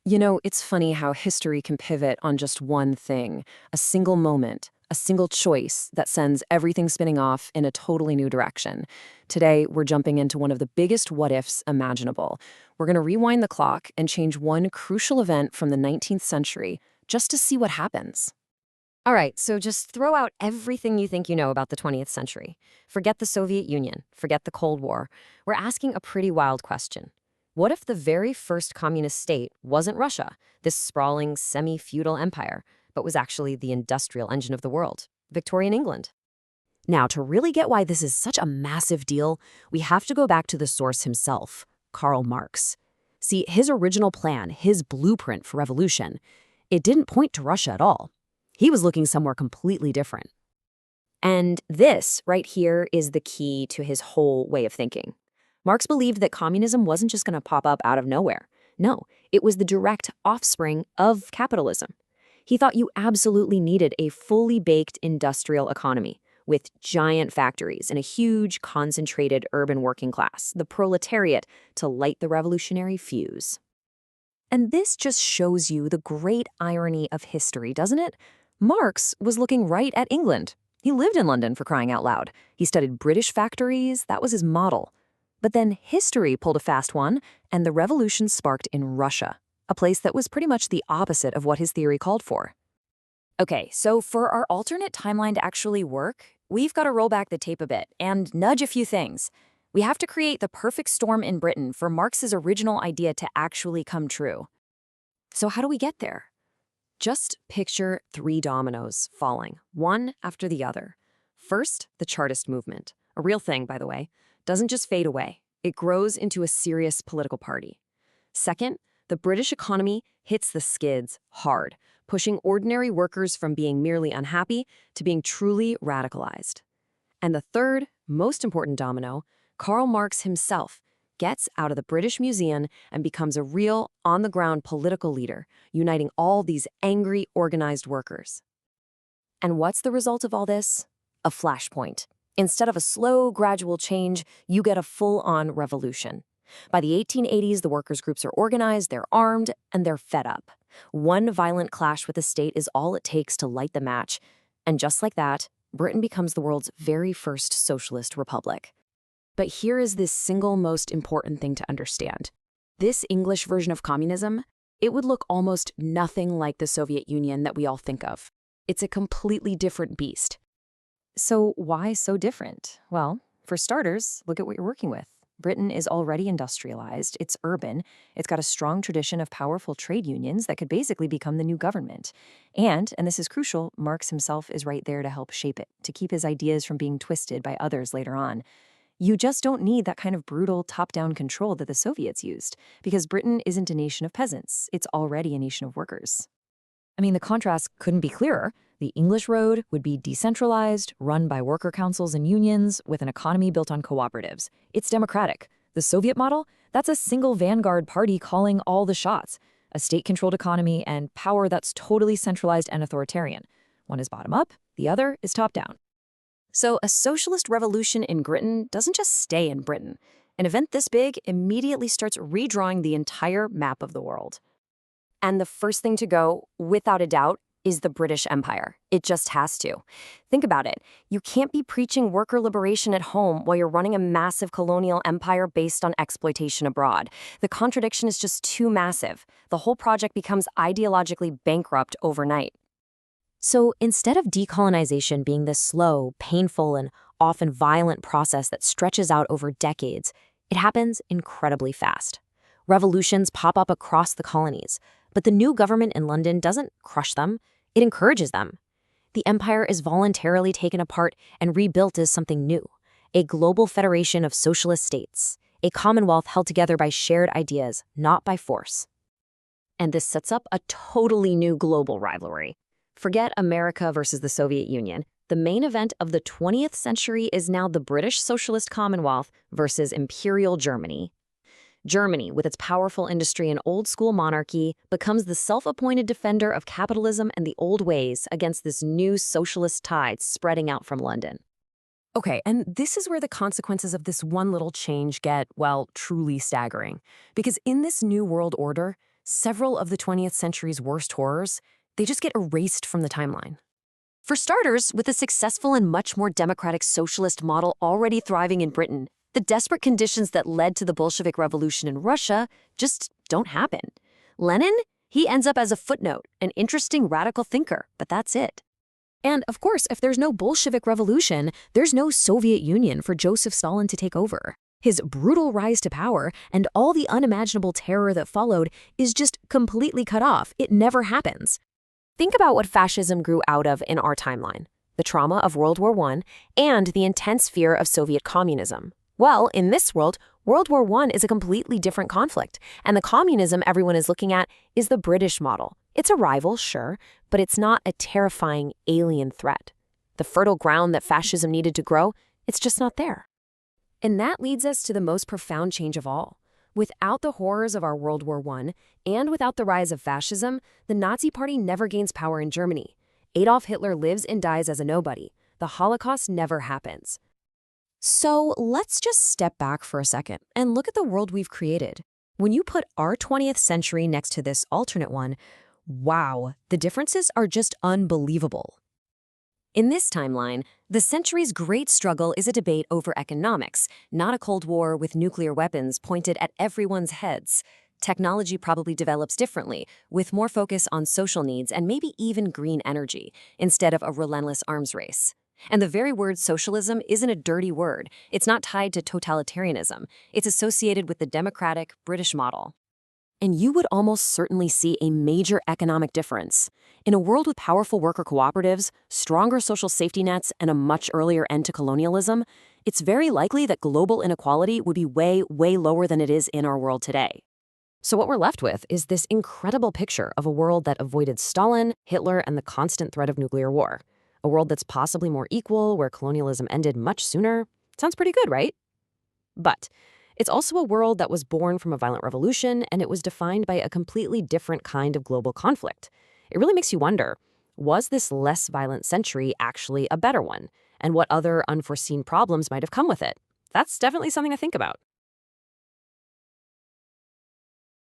You know, it's funny how history can pivot on just one thing, a single moment, a single choice that sends everything spinning off in a totally new direction. Today, we're jumping into one of the biggest what ifs imaginable. We're going to rewind the clock and change one crucial event from the 19th century just to see what happens. All right, so just throw out everything you think you know about the 20th century. Forget the Soviet Union, forget the Cold War. We're asking a pretty wild question. What if the very first communist state wasn't Russia, this sprawling, semi-feudal empire, but was actually the industrial engine of the world, Victorian England? Now, to really get why this is such a massive deal, we have to go back to the source himself, Karl Marx. See, his original plan, his blueprint for revolution, it didn't point to Russia at all. He was looking somewhere completely different. And this right here is the key to his whole way of thinking. Marx believed that communism wasn't just going to pop up out of nowhere. No, it was the direct offspring of capitalism. He thought you absolutely needed a fully baked industrial economy with giant factories and a huge concentrated urban working class, the proletariat, to light the revolutionary fuse. And this just shows you the great irony of history, doesn't it? Marx was looking right at England. He lived in London, for crying out loud. He studied British factories. That was his model. But then history pulled a fast one, and the revolution sparked in Russia, a place that was pretty much the opposite of what his theory called for. Okay, so for our alternate timeline to actually work, we've got to roll back the tape a bit and nudge a few things. We have to create the perfect storm in Britain for Marx's original idea to actually come true. So how do we get there? Just picture 3 dominoes falling, one after the other. First, the Chartist movement, a real thing, by the way, doesn't just fade away. It grows into a serious political party. Second, the British economy hits the skids hard, pushing ordinary workers from being merely unhappy to being truly radicalized. And the third, most important domino, Karl Marx himself, gets out of the British Museum and becomes a real, on-the-ground political leader, uniting all these angry, organized workers. And what's the result of all this? A flashpoint. Instead of a slow, gradual change, you get a full-on revolution. By the 1880s, the workers' groups are organized, they're armed, and they're fed up. One violent clash with the state is all it takes to light the match. And just like that, Britain becomes the world's very first socialist republic. But here is this single most important thing to understand. This English version of communism, it would look almost nothing like the Soviet Union that we all think of. It's a completely different beast. So why so different? Well, for starters, look at what you're working with. Britain is already industrialized, it's urban, it's got a strong tradition of powerful trade unions that could basically become the new government. And this is crucial, Marx himself is right there to help shape it, to keep his ideas from being twisted by others later on. You just don't need that kind of brutal top-down control that the Soviets used, because Britain isn't a nation of peasants, it's already a nation of workers. I mean, the contrast couldn't be clearer. The English road would be decentralized, run by worker councils and unions, with an economy built on cooperatives. It's democratic. The Soviet model, that's a single vanguard party calling all the shots, a state-controlled economy and power that's totally centralized and authoritarian. One is bottom-up, the other is top-down. So a socialist revolution in Britain doesn't just stay in Britain. An event this big immediately starts redrawing the entire map of the world. And the first thing to go, without a doubt, is the British Empire. It just has to. Think about it. You can't be preaching worker liberation at home while you're running a massive colonial empire based on exploitation abroad. The contradiction is just too massive. The whole project becomes ideologically bankrupt overnight. So instead of decolonization being this slow, painful, and often violent process that stretches out over decades, it happens incredibly fast. Revolutions pop up across the colonies, but the new government in London doesn't crush them, it encourages them. The empire is voluntarily taken apart and rebuilt as something new, a global federation of socialist states, a commonwealth held together by shared ideas, not by force. And this sets up a totally new global rivalry. Forget America versus the Soviet Union. The main event of the 20th century is now the British Socialist Commonwealth versus Imperial Germany. Germany, with its powerful industry and old-school monarchy, becomes the self-appointed defender of capitalism and the old ways against this new socialist tide spreading out from London. Okay, and this is where the consequences of this one little change get, well, truly staggering. Because in this new world order, several of the 20th century's worst horrors, they just get erased from the timeline. For starters, with a successful and much more democratic socialist model already thriving in Britain, the desperate conditions that led to the Bolshevik Revolution in Russia just don't happen. Lenin? He ends up as a footnote, an interesting radical thinker, but that's it. And, of course, if there's no Bolshevik Revolution, there's no Soviet Union for Joseph Stalin to take over. His brutal rise to power and all the unimaginable terror that followed is just completely cut off. It never happens. Think about what fascism grew out of in our timeline: the trauma of World War I and the intense fear of Soviet communism. Well, in this world, World War I is a completely different conflict, and the communism everyone is looking at is the British model. It's a rival, sure, but it's not a terrifying alien threat. The fertile ground that fascism needed to grow, it's just not there. And that leads us to the most profound change of all. Without the horrors of our World War I, and without the rise of fascism, the Nazi Party never gains power in Germany. Adolf Hitler lives and dies as a nobody. The Holocaust never happens. So let's just step back for a second and look at the world we've created. When you put our 20th century next to this alternate one, wow, the differences are just unbelievable. In this timeline, the century's great struggle is a debate over economics, not a Cold War with nuclear weapons pointed at everyone's heads. Technology probably develops differently, with more focus on social needs and maybe even green energy, instead of a relentless arms race. And the very word socialism isn't a dirty word. It's not tied to totalitarianism. It's associated with the democratic British model. And you would almost certainly see a major economic difference. In a world with powerful worker cooperatives, stronger social safety nets, and a much earlier end to colonialism, it's very likely that global inequality would be way, way lower than it is in our world today. So what we're left with is this incredible picture of a world that avoided Stalin, Hitler, and the constant threat of nuclear war. A world that's possibly more equal, where colonialism ended much sooner. Sounds pretty good, right? But it's also a world that was born from a violent revolution, and it was defined by a completely different kind of global conflict. It really makes you wonder, was this less violent century actually a better one? And what other unforeseen problems might have come with it? That's definitely something to think about.